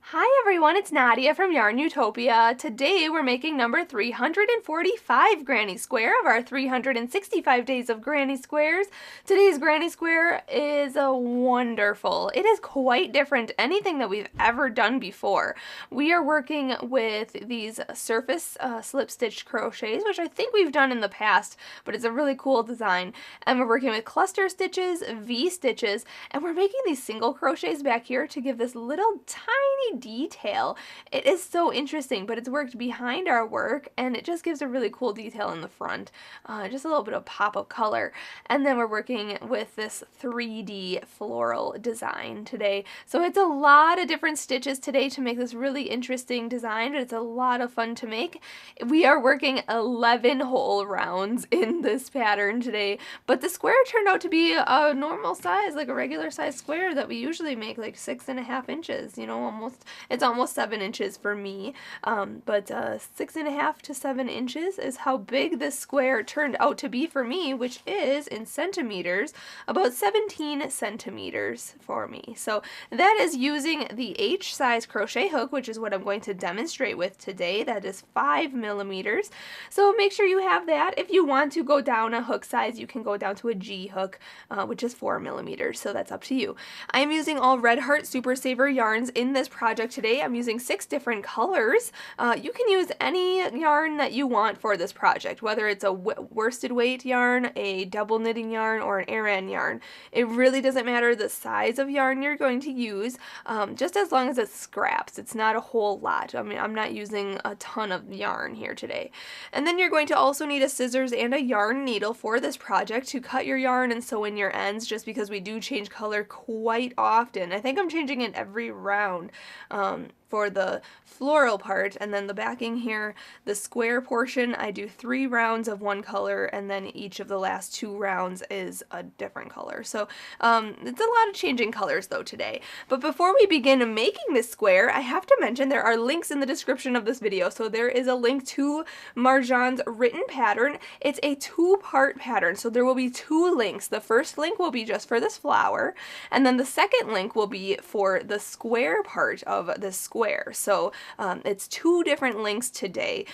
Hi everyone, it's Nadia from YARNutopia. Today we're making number 345 Granny Square of our 365 days of Granny Squares. Today's Granny Square is wonderful. It is quite different to anything that we've ever done before. We are working with these surface slip stitch crochets, which I think we've done in the past, but it's a really cool design. And we're working with cluster stitches, V stitches, and we're making these single crochets back here to give this little tiny detail. It is so interesting, but it's worked behind our work and it just gives a really cool detail in the front. Just a little bit of pop of color. And then we're working with this 3D floral design today. So it's a lot of different stitches today to make this really interesting design. It's a lot of fun to make. We are working 11 whole rounds in this pattern today, but the square turned out to be a normal size, like a regular size square that we usually make, like 6.5 inches, you know, it's almost 7 inches for me, but 6.5 to 7 inches is how big this square turned out to be for me, which is in centimeters, about 17 centimeters for me. So that is using the H size crochet hook, which is what I'm going to demonstrate with today. That is 5 millimeters. So make sure you have that. If you want to go down a hook size, you can go down to a G hook, which is 4 millimeters. So that's up to you. I am using all Red Heart Super Saver yarns in this project today. I'm using 6 different colors. You can use any yarn that you want for this project, whether it's a worsted weight yarn, a double knitting yarn, or an Aran yarn. It really doesn't matter the size of yarn you're going to use, just as long as it's scraps. It's not a whole lot. I mean, I'm not using a ton of yarn here today. And then you're going to also need a scissors and a yarn needle for this project to cut your yarn and sew in your ends, just because we do change color quite often. I think I'm changing it every round. For the floral part, and then the backing here, the square portion, I do 3 rounds of one color, and then each of the last 2 rounds is a different color. So it's a lot of changing colors though today. But before we begin making this square, I have to mention there are links in the description of this video. So there is a link to Marjan's written pattern. It's a 2-part pattern, so there will be 2 links. The first link will be just for this flower, and then the second link will be for the square part of this square. So it's 2 different links today,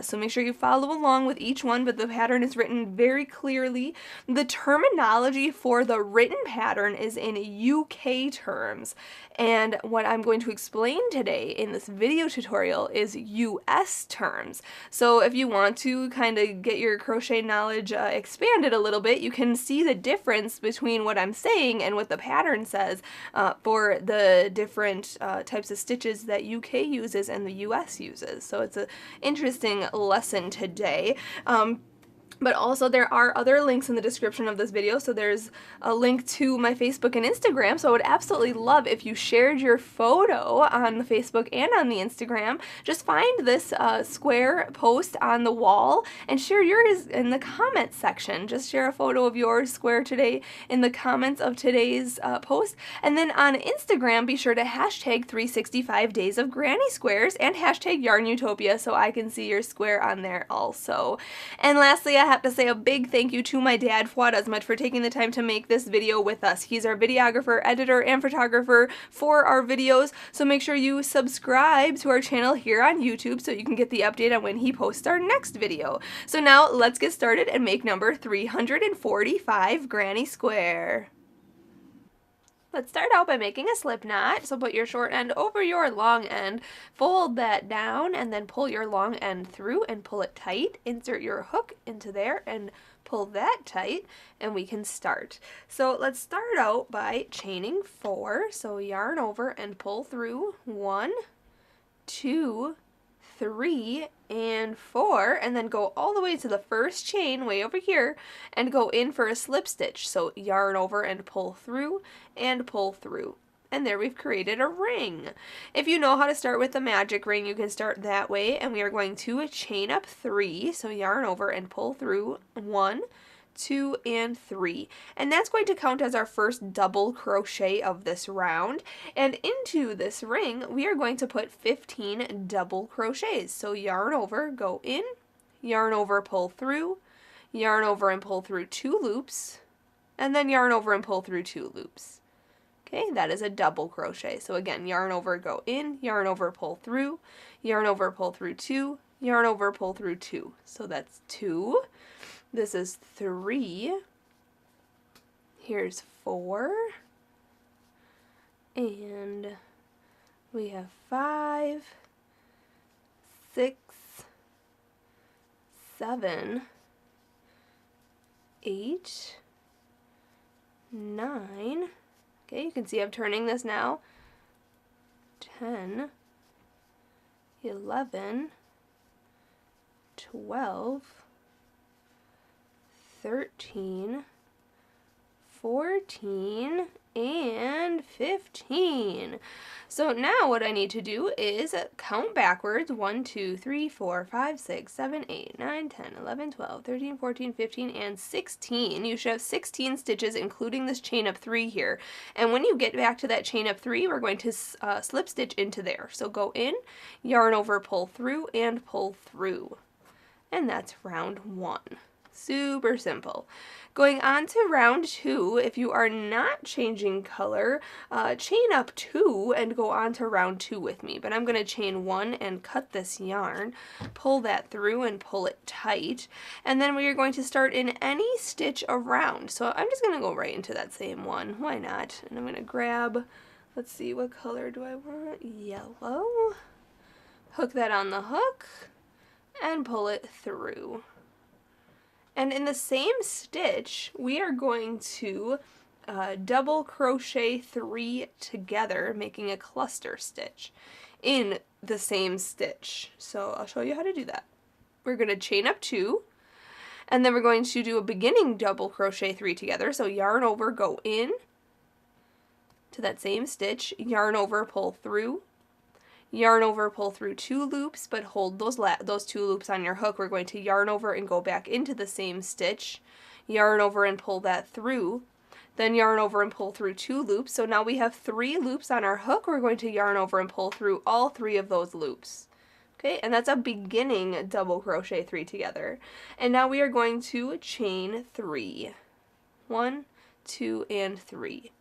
so make sure you follow along with each one, but the pattern is written very clearly. The terminology for the written pattern is in UK terms, and what I'm going to explain today in this video tutorial is US terms. So if you want to kind of get your crochet knowledge expanded a little bit, you can see the difference between what I'm saying and what the pattern says for the different types of stitches that UK uses and the US uses. So it's an interesting lesson today. But also there are other links in the description of this video. So there's a link to my Facebook and Instagram. So I would absolutely love if you shared your photo on the Facebook and on the Instagram. Just find this square post on the wall and share yours in the comments section. Just share a photo of your square today in the comments of today's post. And then on Instagram, be sure to hashtag 365 days of Granny Squares and hashtag YARNutopia so I can see your square on there also. And lastly, I have to say a big thank you to my dad, Fuad, Azmat, for taking the time to make this video with us. He's our videographer, editor, and photographer for our videos, so make sure you subscribe to our channel here on YouTube so you can get the update on when he posts our next video. So now let's get started and make number 345 Granny Square. Let's start out by making a slip knot. So put your short end over your long end, fold that down, and then pull your long end through and pull it tight. Insert your hook into there and pull that tight, and we can start. So let's start out by chaining 4. So yarn over and pull through 1, 2, 3, and 4, and then go all the way to the first chain way over here and go in for a slip stitch. So yarn over and pull through, and there we've created a ring. If you know how to start with the magic ring, you can start that way, and we are going to chain up 3. So yarn over and pull through 1, 2, and 3, and that's going to count as our first double crochet of this round. And into this ring we are going to put 15 double crochets. So yarn over, go in, yarn over, pull through, yarn over and pull through 2 loops, and then yarn over and pull through 2 loops. Okay, that is a double crochet. So again, yarn over, go in, yarn over, pull through, yarn over, pull through 2, yarn over, pull through 2. So that's 2. This is 3. Here's 4. And we have 5, 6, 7, 8, 9. Okay, you can see I'm turning this now. 10, 11, 12, 13, 14, and 15. So now what I need to do is count backwards. 1, 2, 3, 4, 5, 6, 7, 8, 9, 10, 11, 12, 13, 14, 15, and 16. You should have 16 stitches, including this chain up 3 here. And when you get back to that chain up 3, we're going to slip stitch into there. So go in, yarn over, pull through, and pull through. And that's round 1. Super simple. Going on to round 2, if you are not changing color, chain up 2 and go on to round 2 with me. But I'm going to chain 1 and cut this yarn, pull that through and pull it tight, and then we are going to start in any stitch around. So I'm just going to go right into that same one. Why not? And I'm going to grab, let's see, what color do I want? Yellow. Hook that on the hook and pull it through. And in the same stitch, we are going to double crochet 3 together, making a cluster stitch in the same stitch. So I'll show you how to do that. We're going to chain up 2, and then we're going to do a beginning double crochet 3 together. So yarn over, go in to that same stitch, yarn over, pull through, yarn over, pull through 2 loops, but hold those 2 loops on your hook. We're going to yarn over and go back into the same stitch, yarn over and pull that through, then yarn over and pull through 2 loops. So now we have 3 loops on our hook. We're going to yarn over and pull through all 3 of those loops. Okay, and that's a beginning double crochet 3 together. And now we are going to chain 3. 1, 2, and 3.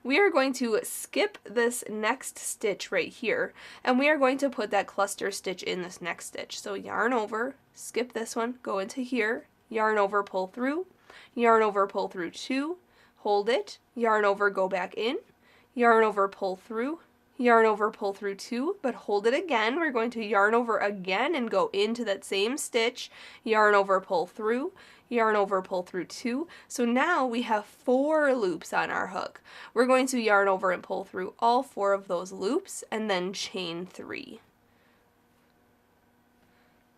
We are going to skip this next stitch right here, and we are going to put that cluster stitch in this next stitch. So yarn over, skip this one, go into here, yarn over, pull through, yarn over, pull through 2, hold it, yarn over, go back in, yarn over, pull through, yarn over, pull through 2, but hold it again. We're going to yarn over again and go into that same stitch, yarn over, pull through, yarn over, pull through 2. So now we have 4 loops on our hook. We're going to yarn over and pull through all 4 of those loops and then chain 3.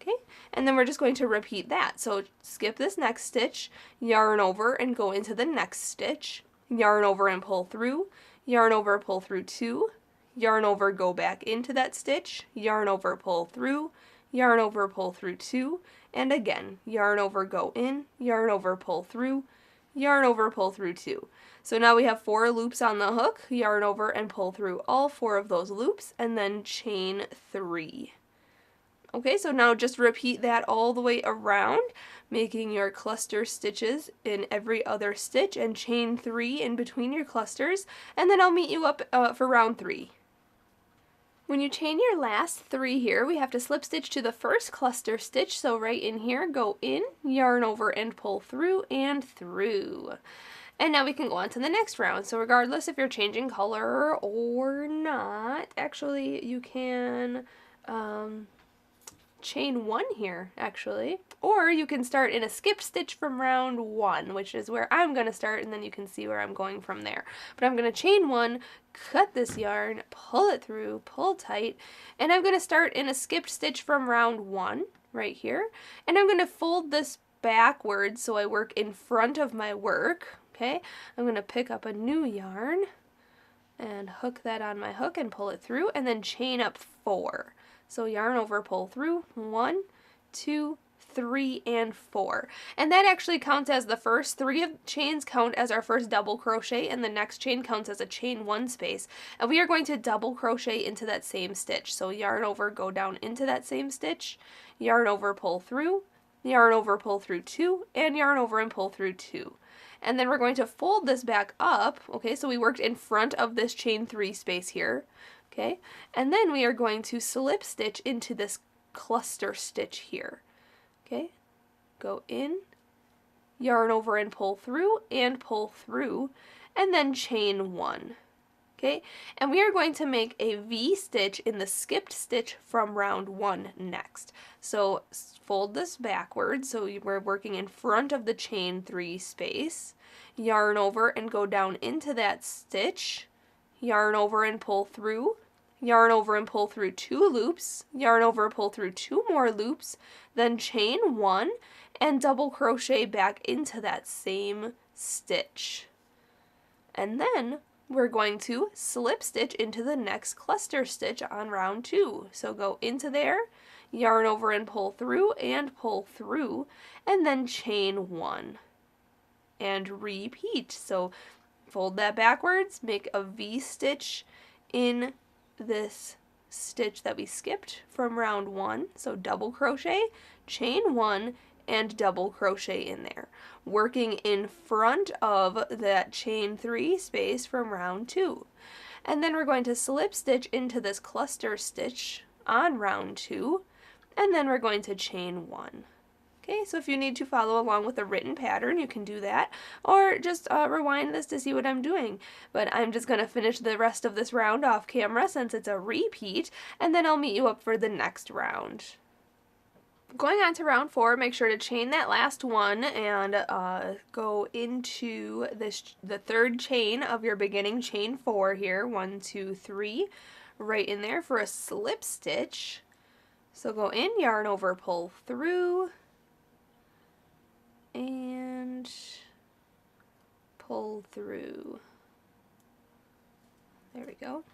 Okay, and then we're just going to repeat that. So skip this next stitch, yarn over and go into the next stitch, yarn over and pull through, yarn over, pull through 2, yarn over, go back into that stitch, yarn over, pull through, yarn over, pull through 2, and again, yarn over, go in, yarn over, pull through, yarn over, pull through 2. So now we have 4 loops on the hook, yarn over and pull through all 4 of those loops, and then chain 3. Okay, so now just repeat that all the way around, making your cluster stitches in every other stitch, and chain 3 in between your clusters, and then I'll meet you up for round 3. When you chain your last 3 here, we have to slip stitch to the first cluster stitch, so right in here, go in, yarn over and pull through and through. And now we can go on to the next round. So regardless if you're changing color or not, actually you can chain 1 here, actually. Or you can start in a skip stitch from round 1, which is where I'm going to start, and then you can see where I'm going from there. But I'm going to chain 1, cut this yarn, pull it through, pull tight, and I'm going to start in a skipped stitch from round 1, right here. And I'm going to fold this backwards so I work in front of my work, okay? I'm going to pick up a new yarn and hook that on my hook and pull it through, and then chain up 4. So yarn over, pull through, 1, 2, 3, and 4. And that actually counts as the first 3 of chains count as our first double crochet, and the next chain counts as a chain 1 space. And we are going to double crochet into that same stitch. So yarn over, go down into that same stitch, yarn over, pull through, yarn over, pull through 2, and yarn over and pull through 2. and then we're going to fold this back up. Okay, so we worked in front of this chain 3 space here. Okay, and then we are going to slip stitch into this cluster stitch here. Okay, go in, yarn over and pull through, and then chain 1. Okay, and we are going to make a V stitch in the skipped stitch from round 1 next. So fold this backwards, so we're working in front of the chain 3 space, yarn over and go down into that stitch, yarn over and pull through, yarn over and pull through 2 loops, yarn over, pull through 2 more loops, then chain 1 and double crochet back into that same stitch. And then we're going to slip stitch into the next cluster stitch on round 2. So go into there, yarn over and pull through, and then chain 1 and repeat. So fold that backwards, make a V stitch in this stitch that we skipped from round 1. So double crochet, chain 1, and double crochet in there, working in front of that chain 3 space from round 2. And then we're going to slip stitch into this cluster stitch on round 2, and then we're going to chain 1. Okay, so if you need to follow along with a written pattern, you can do that, or just rewind this to see what I'm doing. But I'm just going to finish the rest of this round off camera since it's a repeat, and then I'll meet you up for the next round. Going on to round 4, make sure to chain that last one and go into the third chain of your beginning chain 4 here, 1, 2, 3, right in there for a slip stitch. So go in, yarn over, pull through, and pull through. There we go.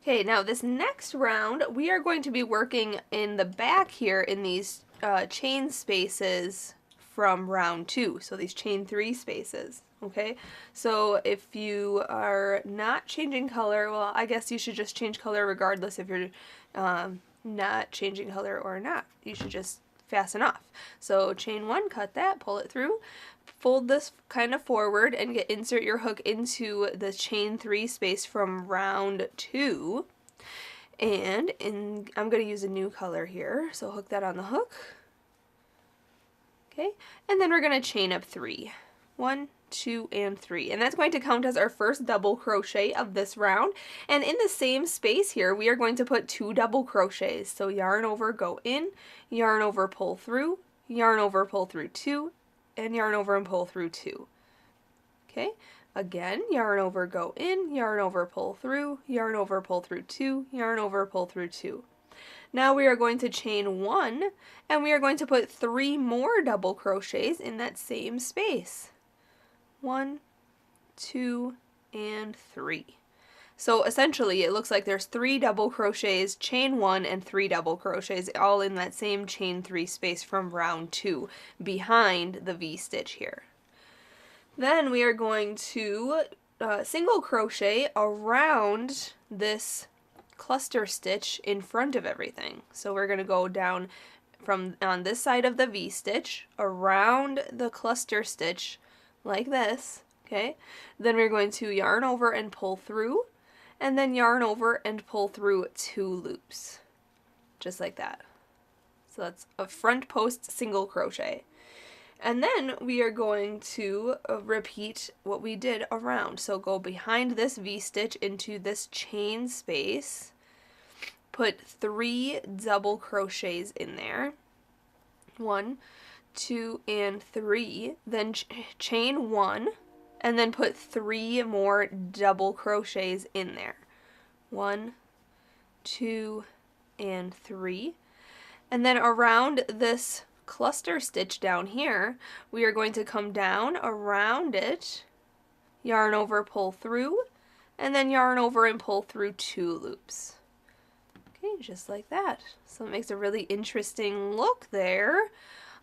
Okay, now this next round, we are going to be working in the back here in these chain spaces from round 2, so these chain 3 spaces, okay? So if you are not changing color, well, I guess you should just change color regardless if you're not changing color or not. You should just fasten off. So chain 1, cut that, pull it through, fold this kind of forward and insert your hook into the chain 3 space from round 2. And I'm going to use a new color here, so hook that on the hook. Okay, and then we're going to chain up 3. 1, 2, and 3. And that's going to count as our first double crochet of this round. And in the same space here, we are going to put 2 double crochets. So yarn over, go in, yarn over, pull through, yarn over, pull through 2, and yarn over and pull through 2. Okay, again, yarn over, go in, yarn over, pull through, yarn over, pull through 2, yarn over, pull through 2. Now we are going to chain 1, and we are going to put 3 more double crochets in that same space. 1, 2, and 3. So essentially it looks like there's 3 double crochets, chain 1, and 3 double crochets all in that same chain 3 space from round 2 behind the V stitch here. Then we are going to single crochet around this cluster stitch in front of everything. So we're going to go down from on this side of the V stitch around the cluster stitch like this, okay? Then we're going to yarn over and pull through, and then yarn over and pull through 2 loops, just like that. So that's a front post single crochet. And then we are going to repeat what we did around. So go behind this V stitch into this chain space, put 3 double crochets in there, 1, 2, and 3, then chain 1, and then put 3 more double crochets in there, 1, 2, and 3, and then around this cluster stitch down here, we are going to come down around it, yarn over, pull through, and then yarn over and pull through 2 loops. Okay, just like that. So it makes a really interesting look there.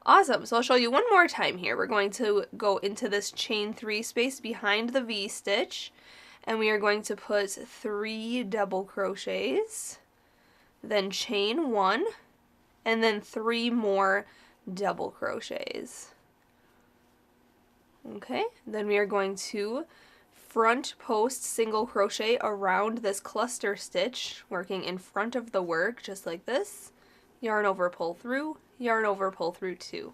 Awesome, so I'll show you one more time here. We're going to go into this chain 3 space behind the V stitch, and we are going to put 3 double crochets, then chain 1, and then 3 more double crochets. Okay, then we are going to front post single crochet around this cluster stitch, working in front of the work just like this. Yarn over, pull through, yarn over, pull through 2.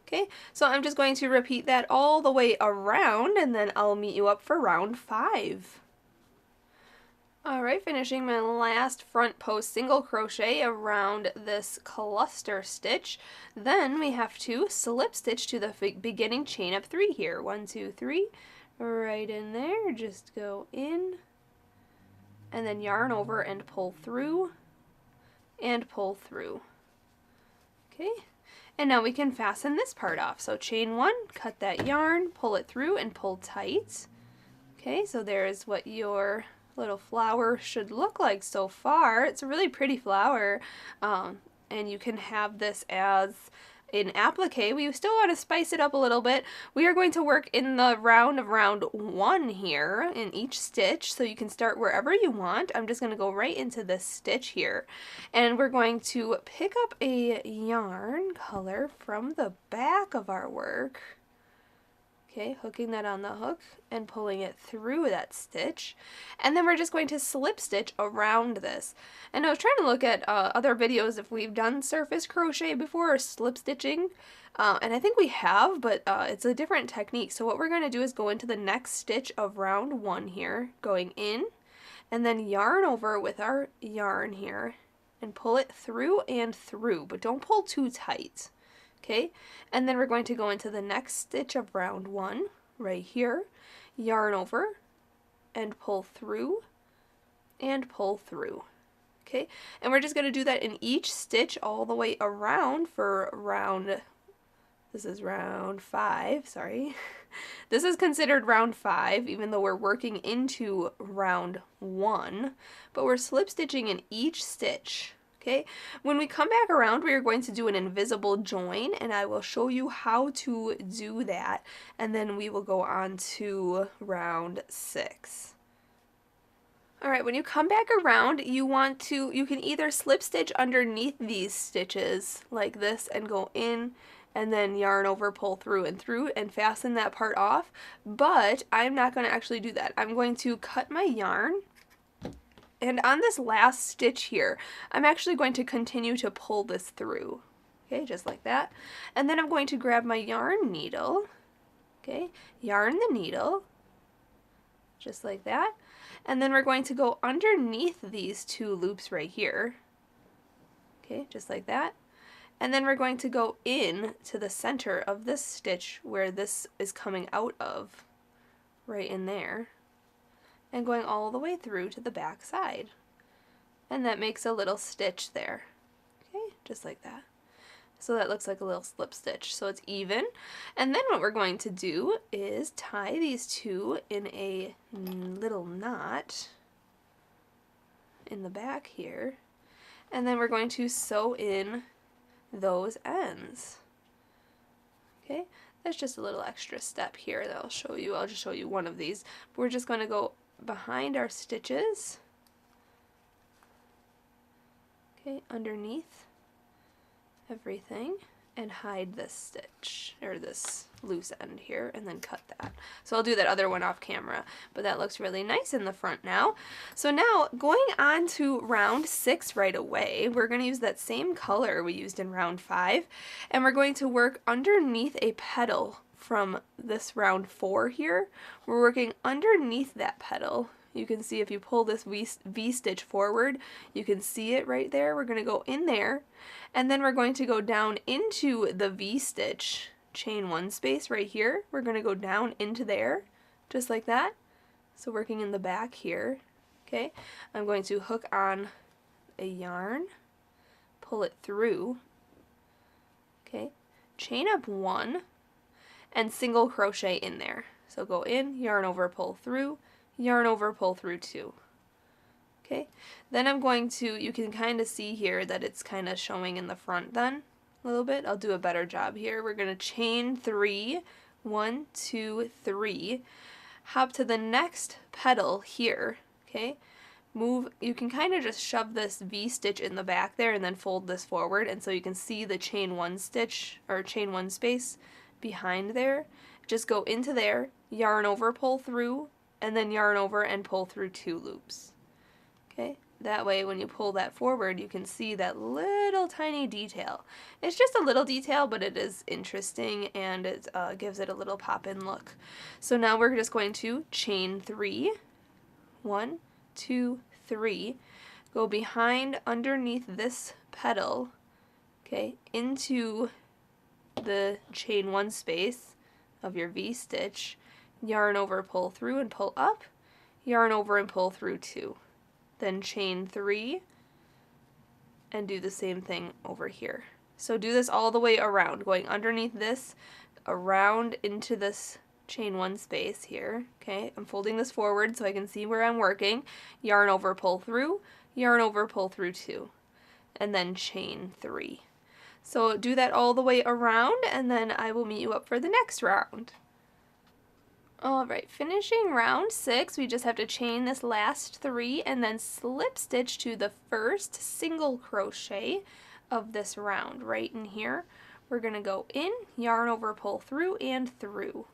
Okay, so I'm just going to repeat that all the way around, and then I'll meet you up for round 5. Alright, finishing my last front post single crochet around this cluster stitch. Then we have to slip stitch to the beginning chain up 3 here. 1, 2, 3, right in there, just go in, and then yarn over and pull through, and pull through. Okay, and now we can fasten this part off. So chain 1, cut that yarn, pull it through, and pull tight. Okay, so there's what your little flower should look like so far. It's a really pretty flower, and you can have this as an applique. We still want to spice it up a little bit. We are going to work in the round of round 1 here in each stitch, so you can start wherever you want. I'm just going to go right into this stitch here, and we're going to pick up a yarn color from the back of our work. Okay, hooking that on the hook and pulling it through that stitch. And then we're just going to slip stitch around this. And I was trying to look at other videos if we've done surface crochet before or slip stitching. And I think we have, but it's a different technique. So what we're going to do is go into the next stitch of round 1 here, going in, and then yarn over with our yarn here and pull it through and through, but don't pull too tight. Okay, and then we're going to go into the next stitch of round 1 right here, yarn over and pull through and pull through. Okay, and we're just going to do that in each stitch all the way around for round, this is round 5, sorry. This is considered round 5 even though we're working into round 1, but we're slip stitching in each stitch. Okay, when we come back around, we are going to do an invisible join, and I will show you how to do that, and then we will go on to round 6. Alright, when you come back around, you can either slip stitch underneath these stitches like this and go in, and then yarn over, pull through and fasten that part off, but I'm not going to actually do that. I'm going to cut my yarn. And on this last stitch here, I'm actually going to continue to pull this through, okay, just like that. And then I'm going to grab my yarn needle, okay, yarn the needle, just like that. And then we're going to go underneath these 2 loops right here, okay, just like that. And then we're going to go in to the center of this stitch where this is coming out of, right in there, and going all the way through to the back side. And that makes a little stitch there. Okay, just like that. So that looks like a little slip stitch, so it's even. And then what we're going to do is tie these 2 in a little knot in the back here. And then we're going to sew in those ends. Okay, that's just a little extra step here that I'll show you. I'll just show you one of these. But we're just going to go behind our stitches, okay, underneath everything, and hide this stitch, or this loose end here, and then cut that. So I'll do that other one off camera, but that looks really nice in the front now. So now, going on to round 6 right away, we're going to use that same color we used in round 5, and we're going to work underneath a petal from this round 4 here. We're working underneath that petal. You can see if you pull this V-stitch forward, you can see it right there. We're going to go in there, and then we're going to go down into the V-stitch, chain 1 space right here. We're going to go down into there, just like that. So working in the back here, okay. I'm going to hook on a yarn, pull it through, okay, chain up 1, and single crochet in there. So go in, yarn over, pull through, yarn over, pull through 2. Okay, then I'm going to, you can kind of see here that it's kind of showing in the front then a little bit. I'll do a better job here. We're going to chain 3, 1, 2, 3, hop to the next petal here, okay, move, you can kind of just shove this V-stitch in the back there and then fold this forward, and so you can see the chain 1 stitch, or chain 1 space behind there, just go into there, yarn over, pull through, and then yarn over and pull through 2 loops. Okay, that way when you pull that forward, you can see that little tiny detail. It's just a little detail, but it is interesting, and it gives it a little pop-in look. So now we're just going to chain 3, 1, 2, 3, go behind underneath this petal, okay, into the chain 1 space of your V-stitch, yarn over, pull through and pull up, yarn over and pull through 2. Then chain 3 and do the same thing over here. So do this all the way around, going underneath this, around into this chain 1 space here. Okay, I'm folding this forward so I can see where I'm working. Yarn over, pull through, yarn over, pull through 2, and then chain 3. So do that all the way around, and then I will meet you up for the next round. Alright, finishing round 6, we just have to chain this last 3 and then slip stitch to the first single crochet of this round right in here. We're going to go in, yarn over, pull through, and through.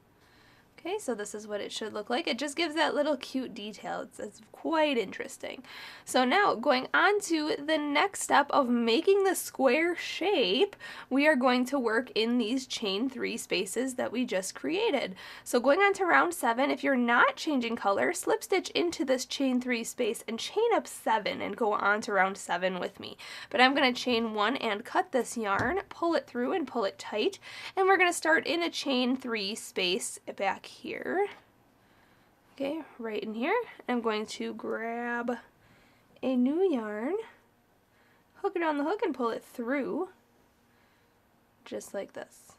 Okay, so this is what it should look like. It just gives that little cute detail. It's quite interesting. So now, going on to the next step of making the square shape, we are going to work in these chain 3 spaces that we just created. So going on to round 7, if you're not changing color, slip stitch into this chain 3 space and chain up 7 and go on to round 7 with me. But I'm going to chain 1 and cut this yarn, pull it through and pull it tight, and we're going to start in a chain 3 space back here. Okay, right in here. I'm going to grab a new yarn, hook it on the hook and pull it through, just like this.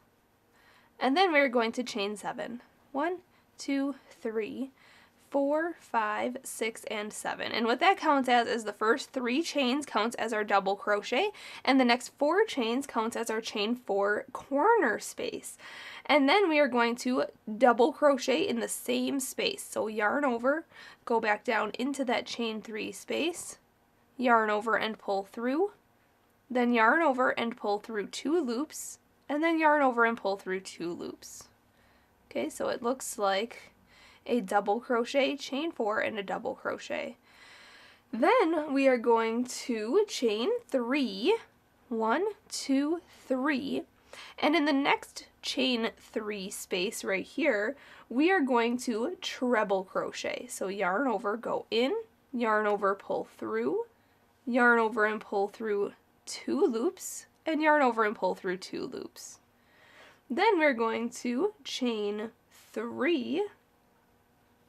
And then we're going to chain 7. 1, 2, 3, 4, 5, 6, and 7. And what that counts as is the first 3 chains counts as our double crochet, and the next 4 chains counts as our chain 4 corner space. And then we are going to double crochet in the same space. So yarn over, go back down into that chain 3 space, yarn over and pull through, then yarn over and pull through 2 loops, and then yarn over and pull through 2 loops. Okay, so it looks like a double crochet, chain 4, and a double crochet. Then we are going to chain 3, 1, 2, 3, and in the next chain 3 space right here, we are going to treble crochet. So yarn over, go in, yarn over, pull through, yarn over and pull through 2 loops, and yarn over and pull through 2 loops. Then we're going to chain 3,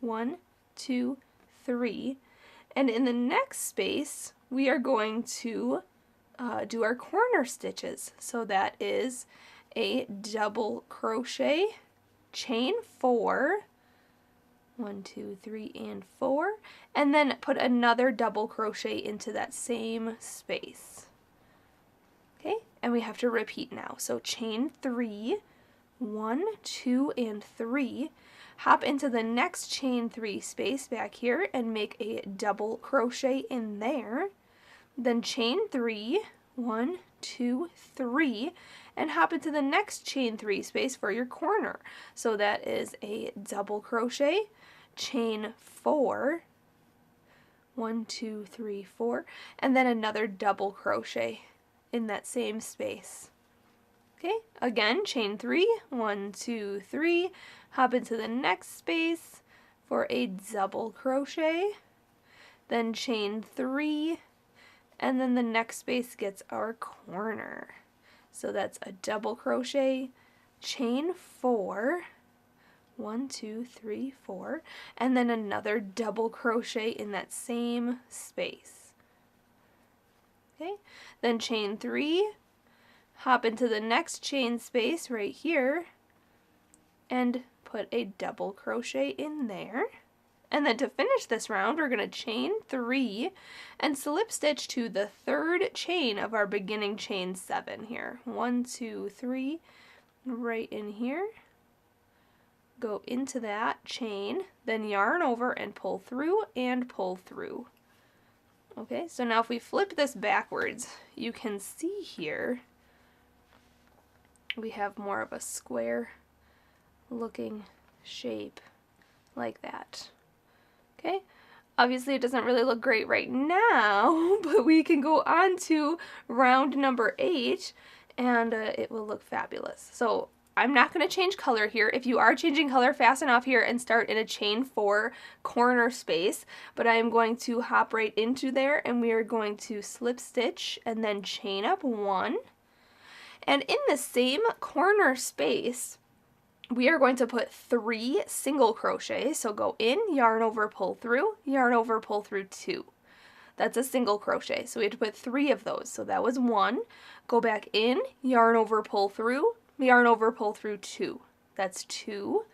1, 2, 3, and in the next space we are going to do our corner stitches. So that is a double crochet, chain 4, 1, 2, 3, and 4, and then put another double crochet into that same space. Okay, and we have to repeat now. So chain 3, 1, 2, and 3, hop into the next chain 3 space back here and make a double crochet in there, then chain 3, 1, 2, 3, and hop into the next chain 3 space for your corner. So that is a double crochet, chain 4, 1, 2, 3, 4, and then another double crochet in that same space. Okay, again, chain 3, 1, 2, 3, hop into the next space for a double crochet, then chain 3, and then the next space gets our corner. So that's a double crochet, chain 4, 1, 2, 3, 4, and then another double crochet in that same space. Okay, then chain 3, hop into the next chain space right here, and put a double crochet in there. And then to finish this round, we're going to chain 3 and slip stitch to the 3rd chain of our beginning chain 7 here. 1, 2, 3, right in here. Go into that chain, then yarn over and pull through and pull through. Okay, so now if we flip this backwards, you can see here we have more of a square looking shape like that. Okay, obviously it doesn't really look great right now, but we can go on to round number 8 and it will look fabulous. So I'm not going to change color here. If you are changing color, fasten off here and start in a chain 4 corner space, but I am going to hop right into there and we are going to slip stitch and then chain up 1. And in the same corner space, we are going to put 3 single crochets. So go in, yarn over, pull through, yarn over, pull through 2. That's a single crochet. So we have to put 3 of those. So that was 1. Go back in, yarn over, pull through, yarn over, pull through 2. That's 2.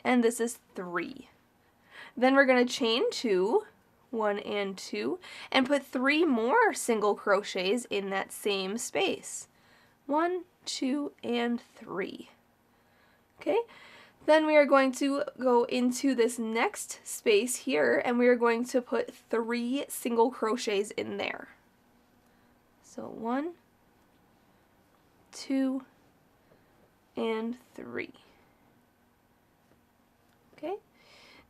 And this is 3. Then we're going to chain 2, 1 and 2, and put 3 more single crochets in that same space. 1, 2, and 3. Okay, then we are going to go into this next space here and we are going to put 3 single crochets in there. So 1, 2, and 3. Okay,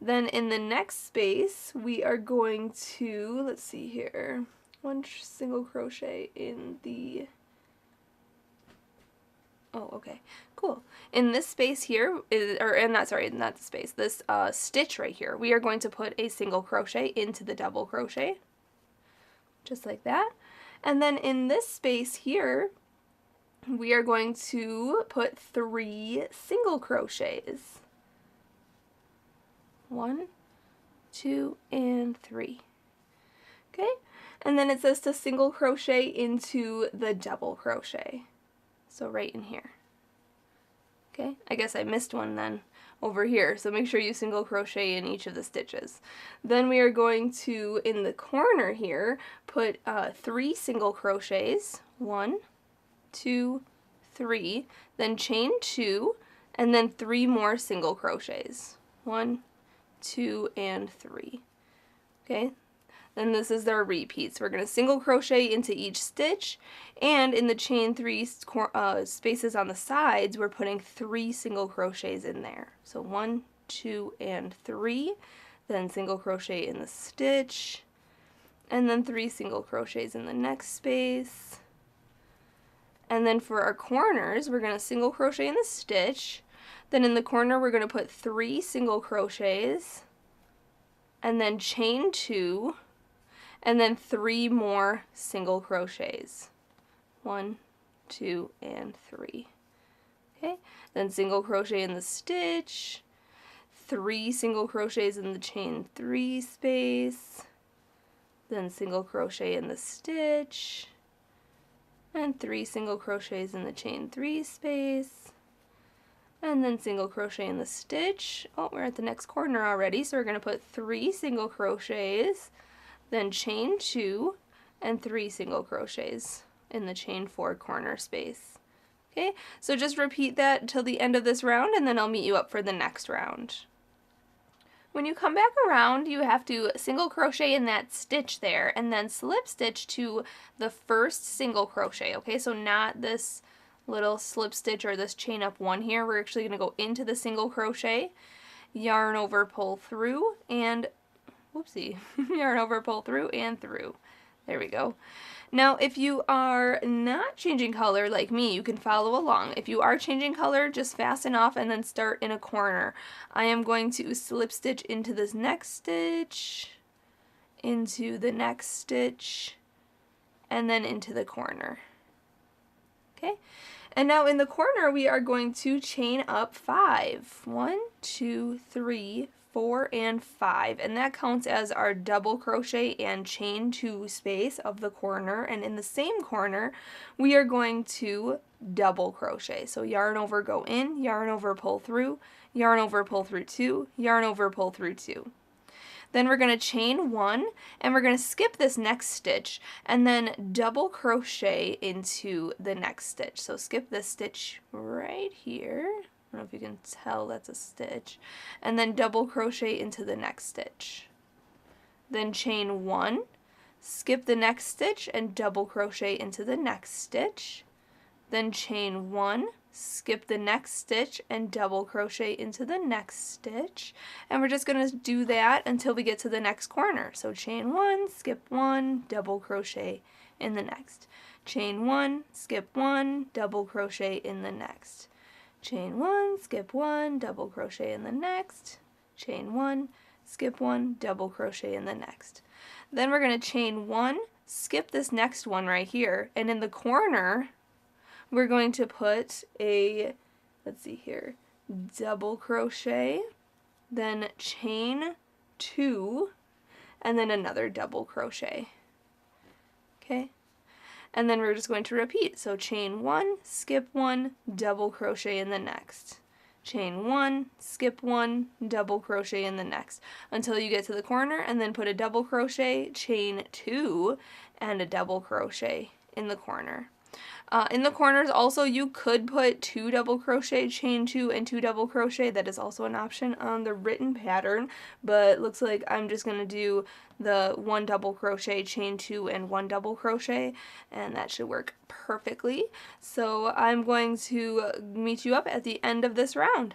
then in the next space we are going to, let's see here, 1 single crochet in the, oh, okay, cool. In this space here, not the space, this stitch right here, we are going to put a single crochet into the double crochet, just like that. And then in this space here, we are going to put 3 single crochets. 1, 2, and 3. Okay, and then it says to single crochet into the double crochet. So right in here. Okay, I guess I missed one then over here, so make sure you single crochet in each of the stitches. Then we are going to, in the corner here, put 3 single crochets, 1, 2, 3, then chain 2, and then 3 more single crochets, 1, 2, and 3. Okay, then this is our repeats. We're going to single crochet into each stitch, and in the chain 3 spaces on the sides, we're putting 3 single crochets in there. So 1, 2, and 3, then single crochet in the stitch, and then 3 single crochets in the next space. And then for our corners, we're going to single crochet in the stitch, then in the corner we're going to put 3 single crochets, and then chain 2, and then 3 more single crochets. 1, 2, and 3. Okay, then single crochet in the stitch, 3 single crochets in the chain 3 space, then single crochet in the stitch, and 3 single crochets in the chain 3 space, and then single crochet in the stitch. Oh, we're at the next corner already, so we're going to put 3 single crochets, then chain 2, and 3 single crochets in the chain 4 corner space. Okay, so just repeat that till the end of this round, and then I'll meet you up for the next round. When you come back around, you have to single crochet in that stitch there, and then slip stitch to the first single crochet. Okay, so not this little slip stitch or this chain up 1 here. We're actually going to go into the single crochet, yarn over, pull through, and whoopsie, yarn over, pull through, and through. There we go. Now, if you are not changing color like me, you can follow along. If you are changing color, just fasten off and then start in a corner. I am going to slip stitch into this next stitch, into the next stitch, and then into the corner. Okay, and now in the corner we are going to chain up 5. 1, 2, 3, 4, and 5, and that counts as our double crochet and chain 2 space of the corner. And in the same corner we are going to double crochet. So yarn over, go in, yarn over, pull through, yarn over, pull through 2, yarn over, pull through 2. Then we're going to chain 1, and we're going to skip this next stitch and then double crochet into the next stitch. So skip this stitch right here. I don't know if you can tell that's a stitch, and then double crochet into the next stitch. Then chain 1, skip the next stitch and double crochet into the next stitch. Then chain 1, skip the next stitch, and double crochet into the next stitch. And we're just going to do that until we get to the next corner. So chain 1, skip 1, double crochet in the next. Chain 1, skip 1, double crochet in the next. Chain 1, skip 1, double crochet in the next. Chain 1, skip 1, double crochet in the next. Then we're going to chain 1, skip this next one right here, and in the corner we're going to put a, let's see here, double crochet, then chain 2, and then another double crochet. Okay? And then we're just going to repeat. So chain 1, skip 1, double crochet in the next. Chain 1, skip 1, double crochet in the next until you get to the corner, and then put a double crochet, chain 2, and a double crochet in the corner. In the corners also you could put 2 double crochet, chain 2, and 2 double crochet. That is also an option on the written pattern, but looks like I'm just going to do the 1 double crochet, chain 2, and 1 double crochet, and that should work perfectly. So I'm going to meet you up at the end of this round.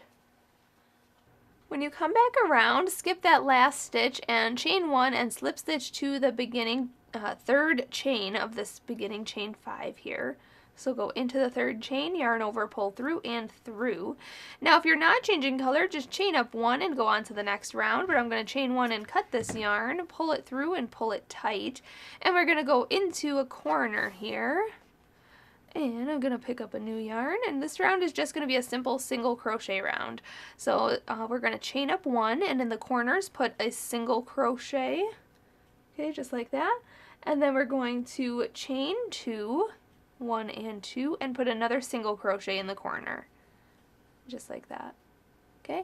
When you come back around, skip that last stitch and chain 1 and slip stitch to the beginning 3rd chain of this beginning chain 5 here. So go into the 3rd chain, yarn over, pull through, and through. Now if you're not changing color, just chain up 1 and go on to the next round, but I'm going to chain 1 and cut this yarn, pull it through, and pull it tight. And we're going to go into a corner here. And I'm going to pick up a new yarn, and this round is just going to be a simple single crochet round. So we're going to chain up 1, and in the corners put a single crochet, okay, just like that. And then we're going to chain 2, 1 and 2, and put another single crochet in the corner, just like that. Okay,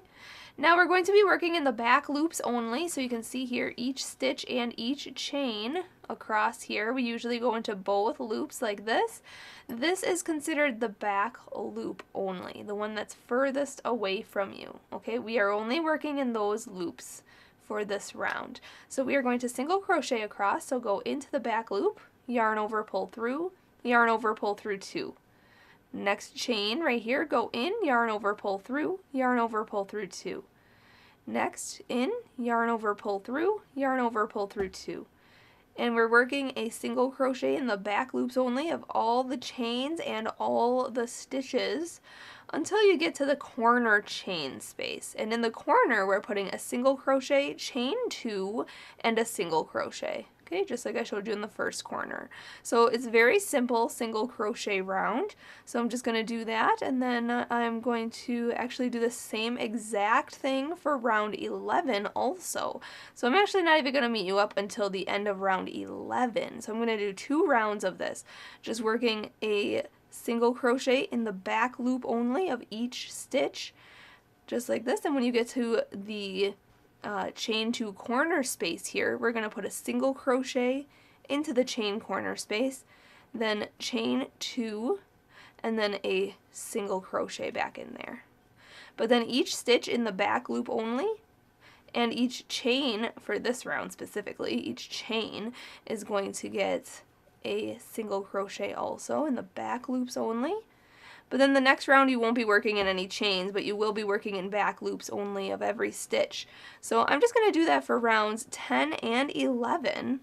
now we're going to be working in the back loops only, so you can see here each stitch and each chain across here. We usually go into both loops like this. This is considered the back loop only, the one that's furthest away from you. Okay, we are only working in those loops for this round. So we are going to single crochet across, so go into the back loop, yarn over, pull through, yarn over, pull through 2. Next chain right here, go in, yarn over, pull through, yarn over, pull through 2. Next in, yarn over, pull through, yarn over, pull through 2. And we're working a single crochet in the back loops only of all the chains and all the stitches until you get to the corner chain space. And in the corner we're putting a single crochet, chain 2, and a single crochet. Okay, just like I showed you in the first corner. So it's very simple single crochet round. So I'm just going to do that, and then I'm going to actually do the same exact thing for round 11 also. So I'm actually not even going to meet you up until the end of round 11. So I'm going to do 2 rounds of this, just working a single crochet in the back loop only of each stitch, just like this. And when you get to the chain 2 corner space here, we're going to put a single crochet into the chain corner space, then chain 2, and then a single crochet back in there. But then each stitch in the back loop only, and each chain for this round specifically, each chain is going to get a single crochet also in the back loops only. But then the next round you won't be working in any chains, but you will be working in back loops only of every stitch. So I'm just going to do that for rounds 10 and 11.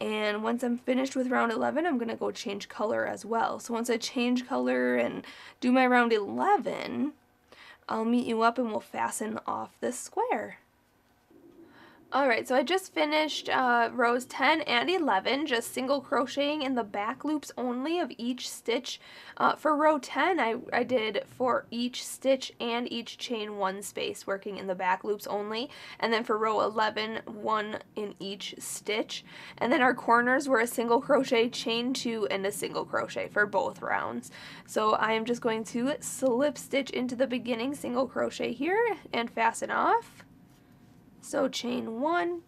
And once I'm finished with round 11, I'm going to go change color as well. So once I change color and do my round 11, I'll meet you up and we'll fasten off this square. Alright, so I just finished rows 10 and 11, just single crocheting in the back loops only of each stitch. For row 10, I did for each stitch and each chain 1 space, working in the back loops only. And then for row 11, 1 in each stitch. And then our corners were a single crochet, chain 2, and a single crochet for both rounds. So I am just going to slip stitch into the beginning single crochet here and fasten off. So chain 1,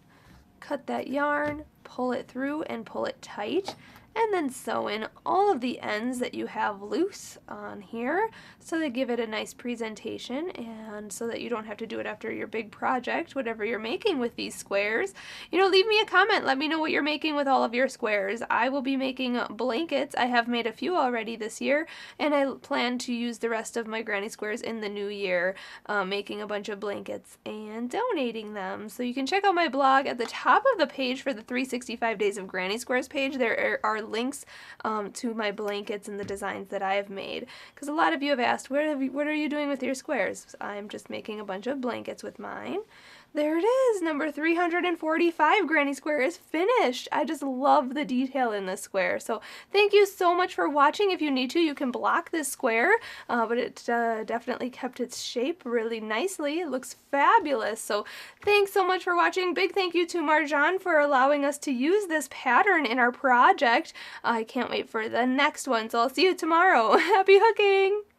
cut that yarn, pull it through and pull it tight, and then sew in all of the ends that you have loose on here so they give it a nice presentation, and so that you don't have to do it after your big project, whatever you're making with these squares. You know, leave me a comment, let me know what you're making with all of your squares. I will be making blankets. I have made a few already this year, and I plan to use the rest of my granny squares in the new year, making a bunch of blankets and donating them. So you can check out my blog at the top of the page for the 365 Days of Granny Squares page. There are links to my blankets and the designs that I have made, because a lot of you have asked, what are you doing with your squares? I'm just making a bunch of blankets with mine. There it is, number 345 granny square is finished. I just love the detail in this square. So thank you so much for watching. If you need to, you can block this square, but it definitely kept its shape really nicely. It looks fabulous. So thanks so much for watching. Big thank you to Marjan for allowing us to use this pattern in our project. I can't wait for the next one, so I'll see you tomorrow. Happy hooking!